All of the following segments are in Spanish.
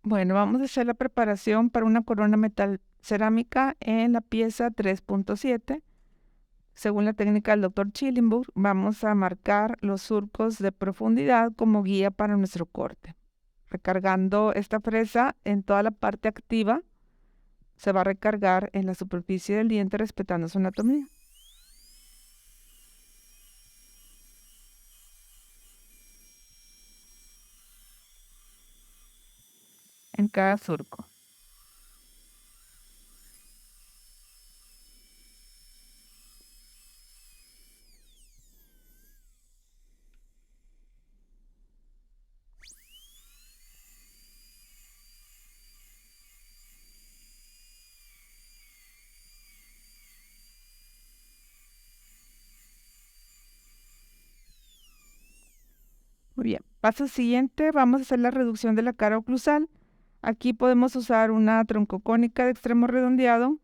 Bueno, vamos a hacer la preparación para una corona metal cerámica en la pieza 3.7. Según la técnica del Dr. Chillenburg, vamos a marcar los surcos de profundidad como guía para nuestro corte. Recargando esta fresa en toda la parte activa, se va a recargar en la superficie del diente respetando su anatomía. En cada surco. Muy bien. Paso siguiente, vamos a hacer la reducción de la cara oclusal. Aquí podemos usar una troncocónica de extremo redondeado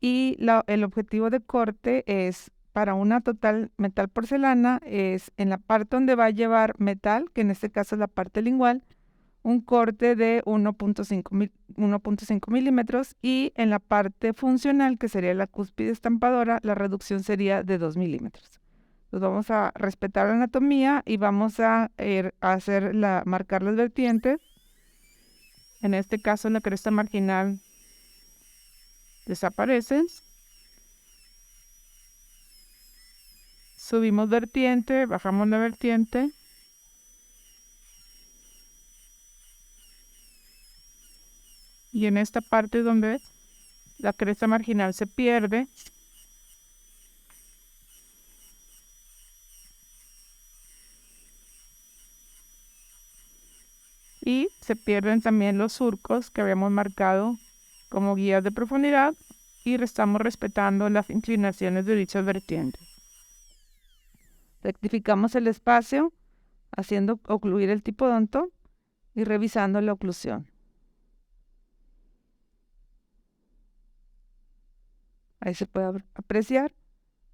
y el objetivo de corte es para una total metal porcelana, es en la parte donde va a llevar metal, que en este caso es la parte lingual, un corte de 1.5 milímetros, y en la parte funcional, que sería la cúspide estampadora, la reducción sería de 2 milímetros. Entonces vamos a respetar la anatomía y vamos a marcar las vertientes. En este caso la cresta marginal desaparece. Subimos vertiente, bajamos la vertiente. Y en esta parte donde la cresta marginal se pierde, y se pierden también los surcos que habíamos marcado como guías de profundidad, y estamos respetando las inclinaciones de dichas vertientes. Rectificamos el espacio haciendo ocluir el tipodonto y revisando la oclusión. Ahí se puede apreciar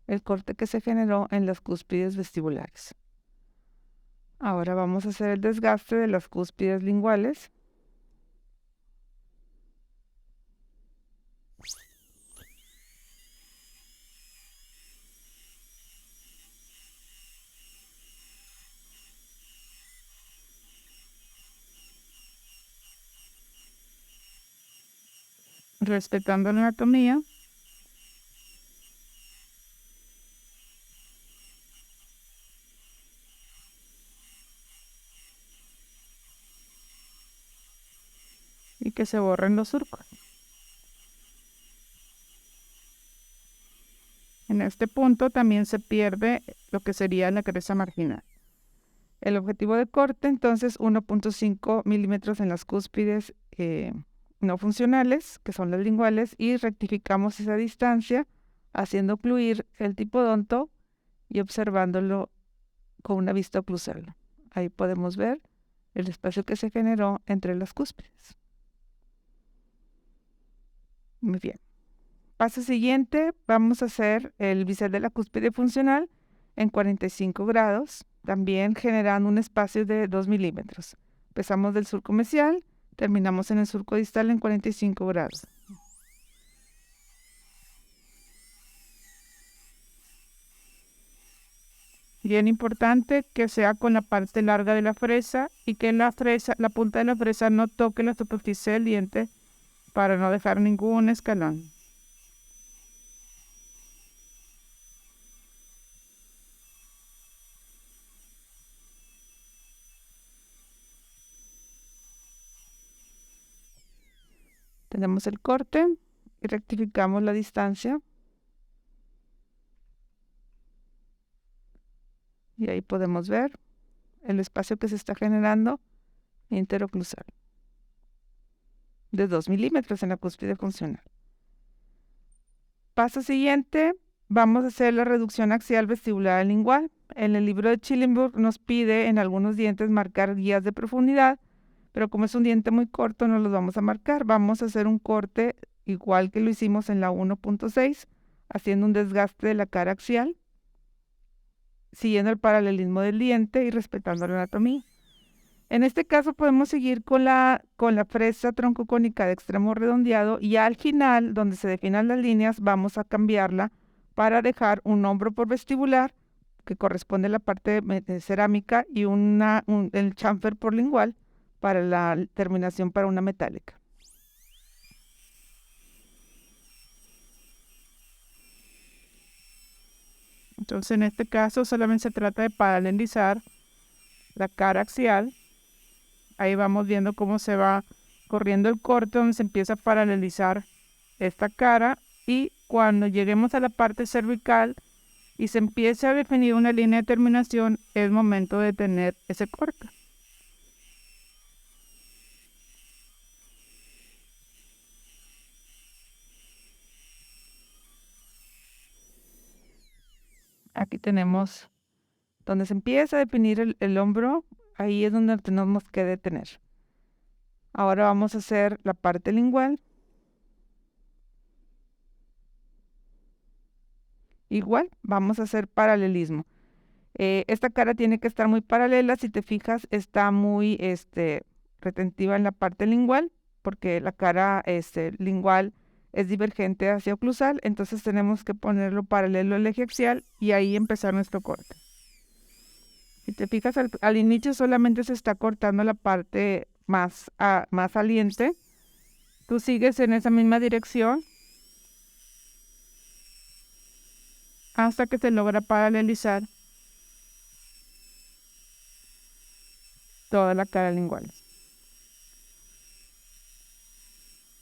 el corte que se generó en las cúspides vestibulares. Ahora vamos a hacer el desgaste de las cúspides linguales. Respetando la anatomía. Y que se borren los surcos. En este punto también se pierde lo que sería la cresta marginal. El objetivo de corte, entonces, 1.5 milímetros en las cúspides no funcionales, que son las linguales, y rectificamos esa distancia haciendo ocluir el tipodonto y observándolo con una vista oclusal. Ahí podemos ver el espacio que se generó entre las cúspides. Muy bien. Paso siguiente, vamos a hacer el bisel de la cúspide funcional en 45 grados, también generando un espacio de 2 milímetros. Empezamos del surco mesial, terminamos en el surco distal en 45 grados. Bien importante que sea con la parte larga de la fresa y que la punta de la fresa no toque la superficie del diente para no dejar ningún escalón. Tenemos el corte y rectificamos la distancia. Y ahí podemos ver el espacio que se está generando interoclusal de 2 milímetros en la cúspide funcional. Paso siguiente, vamos a hacer la reducción axial vestibular lingual. En el libro de Chillenburg nos pide en algunos dientes marcar guías de profundidad, pero como es un diente muy corto no los vamos a marcar. Vamos a hacer un corte igual que lo hicimos en la 1.6, haciendo un desgaste de la cara axial, siguiendo el paralelismo del diente y respetando la anatomía. En este caso podemos seguir con la fresa troncocónica de extremo redondeado y al final, donde se definan las líneas, vamos a cambiarla para dejar un hombro por vestibular, que corresponde a la parte de cerámica, y el chamfer por lingual para la terminación para una metálica. Entonces, en este caso solamente se trata de paralelizar la cara axial. Ahí vamos viendo cómo se va corriendo el corte, donde se empieza a paralelizar esta cara, y cuando lleguemos a la parte cervical y se empiece a definir una línea de terminación, es momento de tener ese corte. Aquí tenemos donde se empieza a definir el hombro, ahí es donde tenemos que detener. Ahora vamos a hacer la parte lingual. Igual, vamos a hacer paralelismo. Esta cara tiene que estar muy paralela. Si te fijas, está muy retentiva en la parte lingual, porque la cara lingual es divergente hacia oclusal. Entonces tenemos que ponerlo paralelo al eje axial y ahí empezar nuestro corte. Si te fijas, al inicio solamente se está cortando la parte más saliente. Tú sigues en esa misma dirección hasta que se logra paralelizar toda la cara lingual.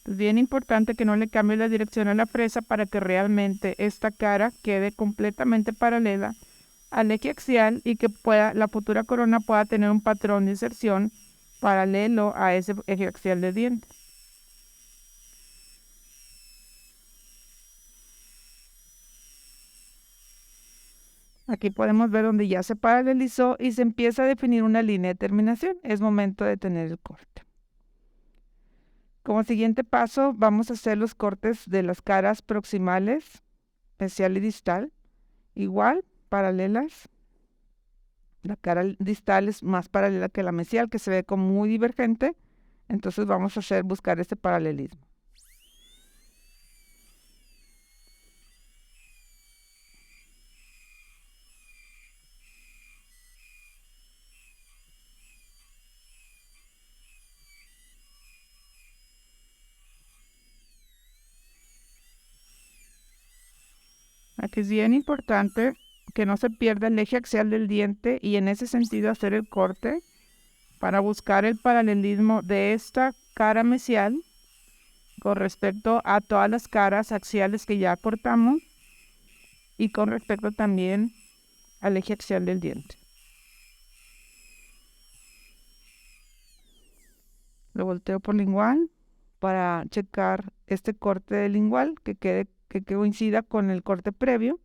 Es bien importante que no le cambies la dirección a la fresa para que realmente esta cara quede completamente paralela al eje axial y que la futura corona pueda tener un patrón de inserción paralelo a ese eje axial de diente. Aquí podemos ver donde ya se paralelizó y se empieza a definir una línea de terminación. Es momento de tener el corte. Como siguiente paso, vamos a hacer los cortes de las caras proximales, mesial y distal. Igual, paralelas. La cara distal es más paralela que la mesial, que se ve como muy divergente. Entonces vamos a buscar este paralelismo. Aquí es bien importante que no se pierda el eje axial del diente y en ese sentido hacer el corte para buscar el paralelismo de esta cara mesial con respecto a todas las caras axiales que ya cortamos y con respecto también al eje axial del diente. Lo volteo por lingual para checar este corte de lingual que coincida con el corte previo.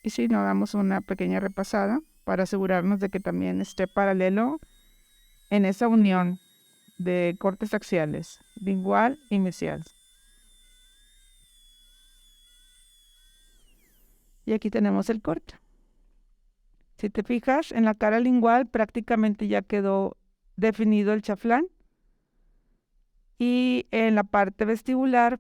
Y si no, damos una pequeña repasada para asegurarnos de que también esté paralelo en esa unión de cortes axiales, lingual y mesial. Y aquí tenemos el corte. Si te fijas, en la cara lingual prácticamente ya quedó definido el chaflán. Y en la parte vestibular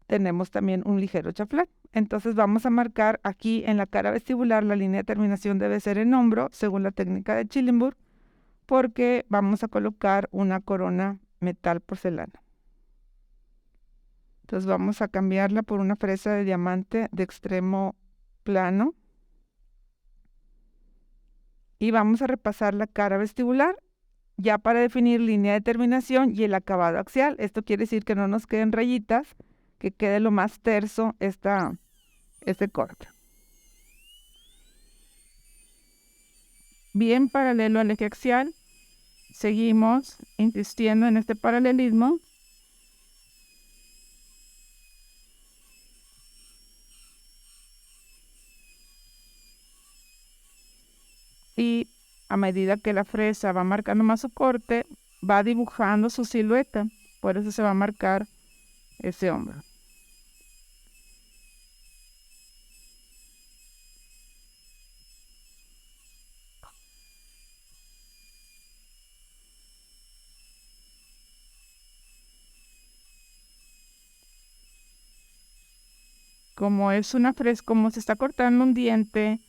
tenemos también un ligero chaflán. Entonces vamos a marcar aquí en la cara vestibular, la línea de terminación debe ser en hombro, según la técnica de Schillenburg, porque vamos a colocar una corona metal porcelana. Entonces vamos a cambiarla por una fresa de diamante de extremo plano. Y vamos a repasar la cara vestibular ya para definir línea de terminación y el acabado axial. Esto quiere decir que no nos queden rayitas, que quede lo más terso este corte. Bien paralelo al eje axial, seguimos insistiendo en este paralelismo. Y a medida que la fresa va marcando más su corte, va dibujando su silueta. Por eso se va a marcar ese hombro. como se está cortando un diente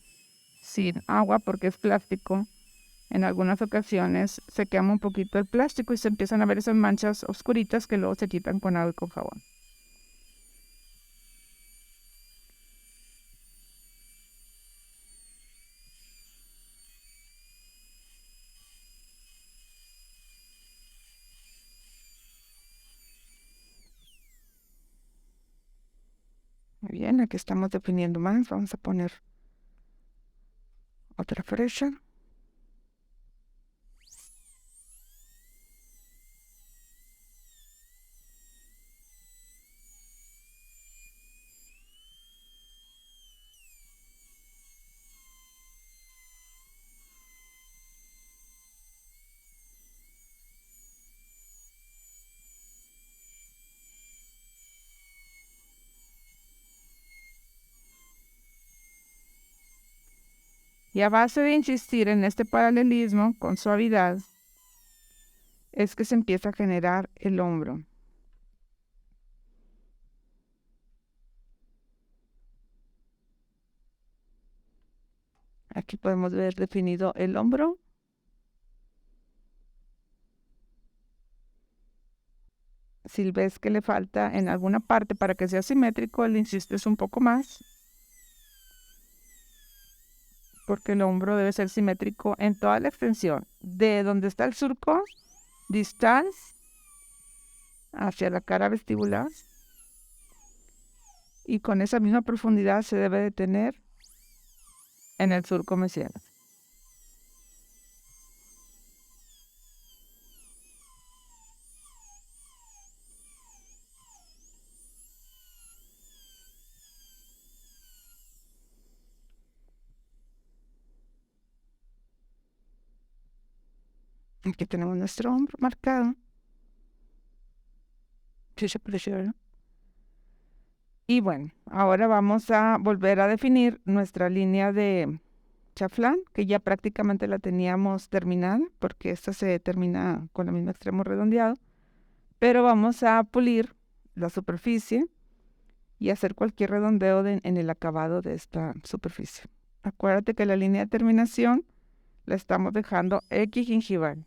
sin agua porque es plástico, en algunas ocasiones se quema un poquito el plástico y se empiezan a ver esas manchas oscuritas que luego se quitan con agua y con jabón. Muy bien, aquí estamos definiendo más. Vamos a poner otra flecha. Y a base de insistir en este paralelismo con suavidad, es que se empieza a generar el hombro. Aquí podemos ver definido el hombro. Si ves que le falta en alguna parte para que sea simétrico, le insistes un poco más, porque el hombro debe ser simétrico en toda la extensión, de donde está el surco distal hacia la cara vestibular, y con esa misma profundidad se debe de tener en el surco mesial. Aquí tenemos nuestro hombro marcado. Sí se apreció, ¿verdad? Y bueno, ahora vamos a volver a definir nuestra línea de chaflán, que ya prácticamente la teníamos terminada, porque esta se termina con el mismo extremo redondeado, pero vamos a pulir la superficie y hacer cualquier redondeo en el acabado de esta superficie. Acuérdate que la línea de terminación la estamos dejando equigingival.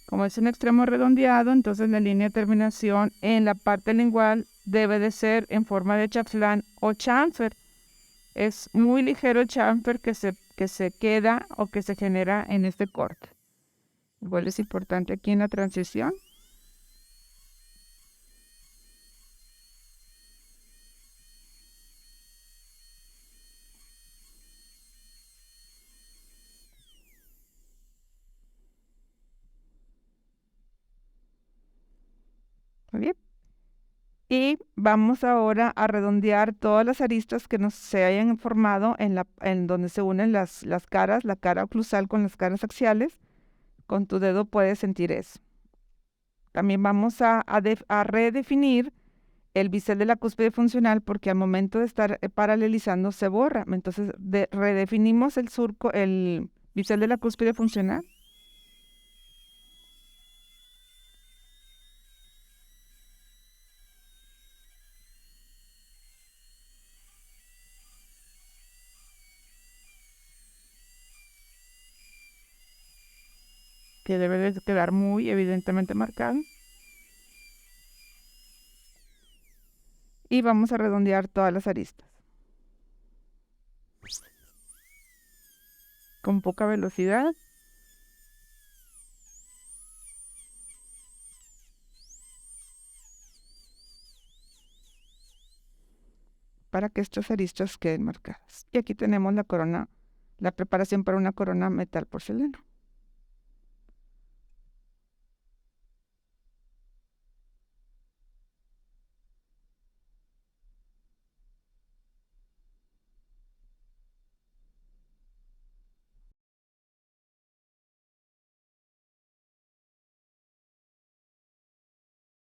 Como es un extremo redondeado, entonces la línea de terminación en la parte lingual debe de ser en forma de chaflán o chamfer. Es muy ligero el chamfer que se queda o que se genera en este corte. Igual es importante aquí en la transición. Muy bien. Y vamos ahora a redondear todas las aristas que nos se hayan formado en donde se unen las caras, la cara oclusal con las caras axiales. Con tu dedo puedes sentir eso. También vamos a redefinir el bisel de la cúspide funcional porque al momento de estar paralelizando se borra. Entonces redefinimos el surco, el bisel de la cúspide funcional. Que debe de quedar muy evidentemente marcado. Y vamos a redondear todas las aristas. Con poca velocidad. Para que estas aristas queden marcadas. Y aquí tenemos la corona, la preparación para una corona metal porcelana.